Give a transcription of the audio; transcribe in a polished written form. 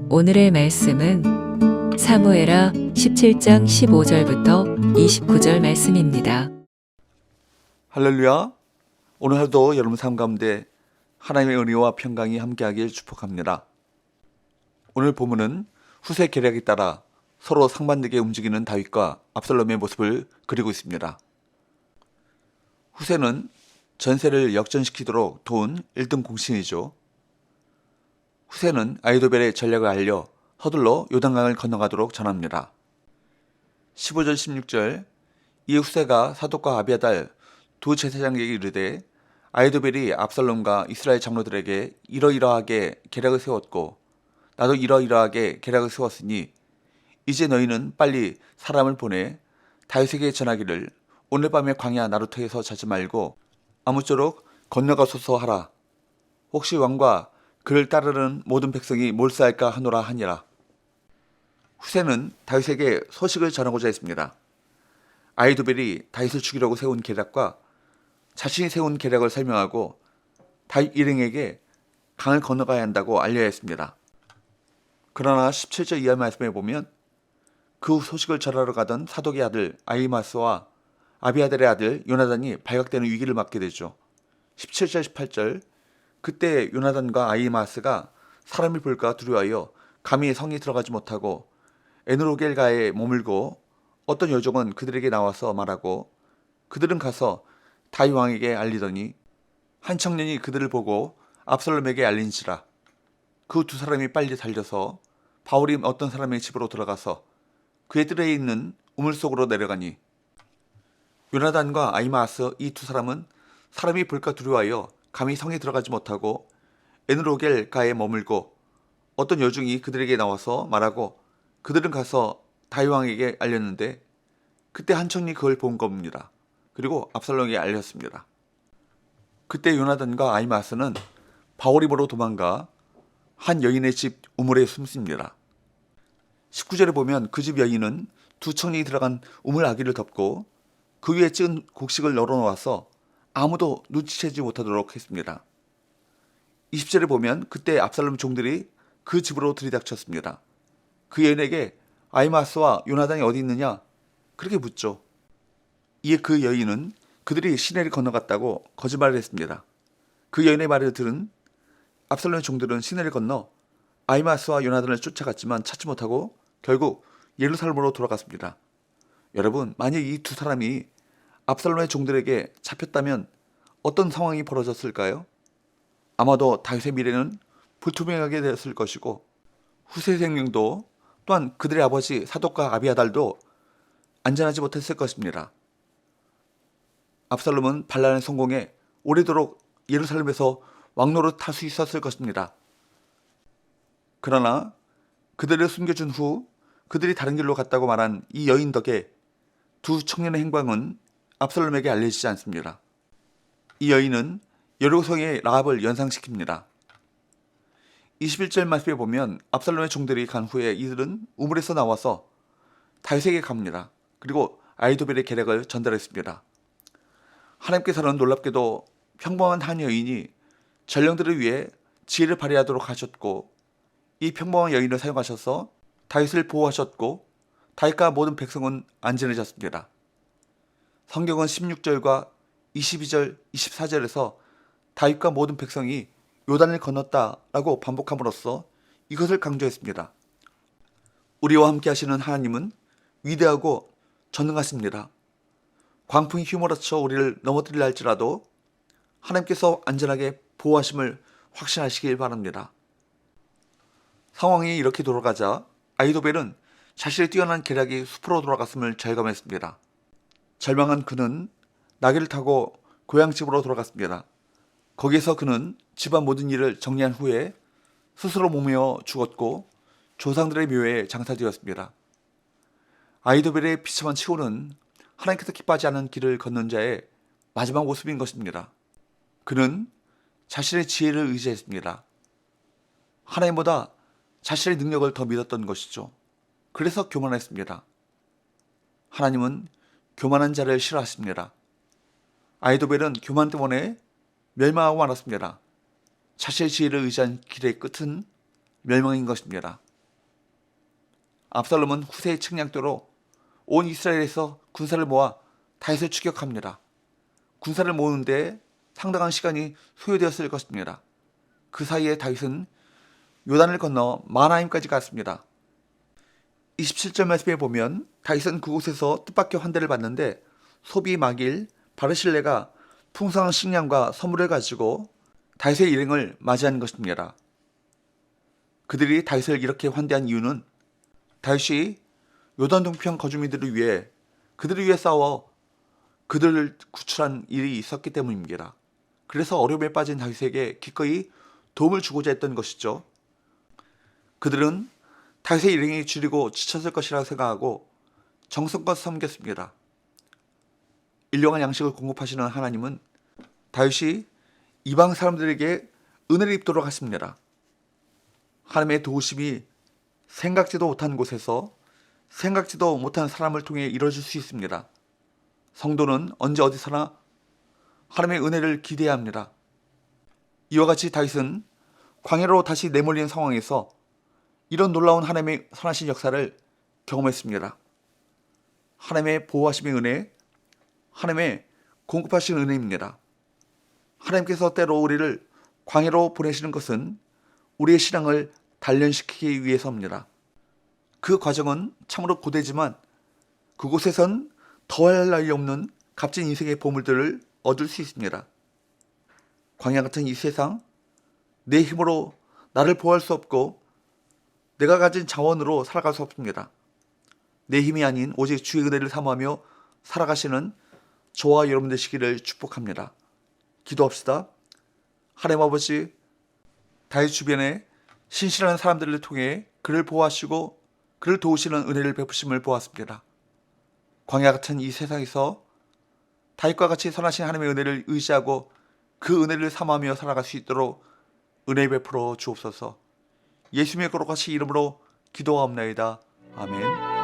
오늘의 말씀은 사무엘하 17장 15절부터 29절 말씀입니다. 할렐루야. 오늘 하루도 여러분 삶 가운데 하나님의 은혜와 평강이 함께하길 축복합니다. 오늘 본문은 후세 계략에 따라 서로 상반되게 움직이는 다윗과 압살롬의 모습을 그리고 있습니다. 후세는 전세를 역전시키도록 도운 1등 공신이죠. 후세는 아히도벨의 전략을 알려 서둘러 요단강을 건너가도록 전합니다. 15절 16절 이 후세가 사독과 아비아달 두 제사장에게 이르되 아히도벨이 압살롬과 이스라엘 장로들에게 이러이러하게 계략을 세웠고 나도 이러이러하게 계략을 세웠으니 이제 너희는 빨리 사람을 보내 다윗에게 전하기를 오늘 밤에 광야 나루터에서 자지 말고 아무쪼록 건너가소서 하라. 혹시 왕과 그를 따르는 모든 백성이 몰사할까 하노라 하니라. 후세는 다윗에게 소식을 전하고자 했습니다. 아히도벨이 다윗을 죽이려고 세운 계략과 자신이 세운 계략을 설명하고 다윗 일행에게 강을 건너가야 한다고 알려야 했습니다. 그러나 17절 이하 말씀에 보면 그 소식을 전하러 가던 사독의 아들 아히마스와 아비아달의 아들 요나단이 발각되는 위기를 맞게 되죠. 17절 18절 그때 요나단과 아히마스가 사람이 볼까 두려워하여 감히 성에 들어가지 못하고 에누로겔가에 머물고 어떤 여종은 그들에게 나와서 말하고 그들은 가서 다윗 왕에게 알리더니 한 청년이 그들을 보고 압살롬에게 알린지라. 그 두 사람이 빨리 달려서 바울이 어떤 사람의 집으로 들어가서 그의 뜰에 있는 우물 속으로 내려가니 요나단과 아히마스 이 두 사람은 사람이 볼까 두려워하여 감히 성에 들어가지 못하고 에누로겔가에 머물고 어떤 여종이 그들에게 나와서 말하고 그들은 가서 다윗 왕에게 알렸는데 그때 한 청년이 그걸 본 겁니다. 그리고 압살롬에게 알렸습니다. 그때 요나단과 아히마스는 바울이 보러 도망가 한 여인의 집 우물에 숨습니다. 19절에 보면 그 집 여인은 두 청년이 들어간 우물 아기를 덮고 그 위에 찌은 곡식을 널어놓아서 아무도 눈치채지 못하도록 했습니다. 20절에 보면 그때 압살롬 종들이 그 집으로 들이닥쳤습니다. 그 여인에게 아히마스와 요나단이 어디 있느냐? 그렇게 묻죠. 이에 그 여인은 그들이 시내를 건너갔다고 거짓말을 했습니다. 그 여인의 말을 들은 압살롬의 종들은 시내를 건너 아히마스와 요나단을 쫓아갔지만 찾지 못하고 결국 예루살렘으로 돌아갔습니다. 여러분, 만약 이 두 사람이 압살롬의 종들에게 잡혔다면 어떤 상황이 벌어졌을까요? 아마도 다윗의 미래는 불투명하게 되었을 것이고 후세의 생명도 또한 그들의 아버지 사독과 아비아달도 안전하지 못했을 것입니다. 압살롬은 반란에 성공해 오래도록 예루살렘에서 왕노릇 할 수 있었을 것입니다. 그러나 그들을 숨겨준 후 그들이 다른 길로 갔다고 말한 이 여인 덕에 두 청년의 행방은 압살롬에게 알려지지 않습니다. 이 여인은 여리고성의 라합을 연상시킵니다. 21절 말씀에 보면 압살롬의 종들이 간 후에 이들은 우물에서 나와서 다윗에게 갑니다. 그리고 아히도벨의 계략을 전달했습니다. 하나님께서는 놀랍게도 평범한 한 여인이 전령들을 위해 지혜를 발휘하도록 하셨고 이 평범한 여인을 사용하셔서 다윗을 보호하셨고 다윗과 모든 백성은 안전해졌습니다. 성경은 16절과 22절, 24절에서 다윗과 모든 백성이 요단을 건넜다라고 반복함으로써 이것을 강조했습니다. 우리와 함께 하시는 하나님은 위대하고 전능하십니다. 광풍이 휘몰아쳐 우리를 넘어뜨리려 할지라도 하나님께서 안전하게 보호하심을 확신하시길 바랍니다. 상황이 이렇게 돌아가자 아히도벨은 자신의 뛰어난 계략이 숲으로 돌아갔음을 절감했습니다. 절망한 그는 나귀를 타고 고향집으로 돌아갔습니다. 거기에서 그는 집안 모든 일을 정리한 후에 스스로 몸에어 죽었고 조상들의 묘에 장사되었습니다. 아히도벨의 비참한 치고는 하나님께서 기뻐하지 않은 길을 걷는 자의 마지막 모습인 것입니다. 그는 자신의 지혜를 의지했습니다. 하나님보다 자신의 능력을 더 믿었던 것이죠. 그래서 교만했습니다. 하나님은 교만한 자를 싫어하십니다. 아히도벨은 교만 때문에 멸망하고 말았습니다. 자신의 지혜를 의지한 길의 끝은 멸망인 것입니다. 압살롬은 후세의 측량도로 온 이스라엘에서 군사를 모아 다윗을 추격합니다. 군사를 모으는데 상당한 시간이 소요되었을 것입니다. 그 사이에 다윗은 요단을 건너 마하나임까지 갔습니다. 27절 말씀에 보면 다윗은 그곳에서 뜻밖의 환대를 받는데 소비 마길 바르실레가 풍성한 식량과 선물을 가지고 다윗의 일행을 맞이하는 것입니다. 그들이 다윗을 이렇게 환대한 이유는 다윗이 요단 동편 거주민들을 위해 그들을 위해 싸워 그들을 구출한 일이 있었기 때문입니다. 그래서 어려움에 빠진 다윗에게 기꺼이 도움을 주고자 했던 것이죠. 그들은 다윗의 일행이 줄이고 지쳤을 것이라고 생각하고 정성껏 섬겼습니다. 일용할 양식을 공급하시는 하나님은 다윗이 이방 사람들에게 은혜를 입도록 하십니다. 하나님의 도우심이 생각지도 못한 곳에서 생각지도 못한 사람을 통해 이루어질 수 있습니다. 성도는 언제 어디서나 하나님의 은혜를 기대해야 합니다. 이와 같이 다윗은 광야로 다시 내몰린 상황에서 이런 놀라운 하나님의 선하신 역사를 경험했습니다. 하나님의 보호하심의 은혜, 하나님의 공급하신 은혜입니다. 하나님께서 때로 우리를 광야로 보내시는 것은 우리의 신앙을 단련시키기 위해서입니다. 그 과정은 참으로 고되지만 그곳에선 더할 나위 없는 값진 인생의 보물들을 얻을 수 있습니다. 광야 같은 이 세상, 내 힘으로 나를 보호할 수 없고 내가 가진 자원으로 살아갈 수 없습니다. 내 힘이 아닌 오직 주의 은혜를 사모하며 살아가시는 저와 여러분 되시기를 축복합니다. 기도합시다. 하나님 아버지, 다윗 주변에 신실한 사람들을 통해 그를 보호하시고 그를 도우시는 은혜를 베푸심을 보았습니다. 광야 같은 이 세상에서 다윗과 같이 선하신 하나님의 은혜를 의지하고 그 은혜를 사모하며 살아갈 수 있도록 은혜 베풀어 주옵소서. 예수님의 거룩하신 이름으로 기도하옵나이다. 아멘.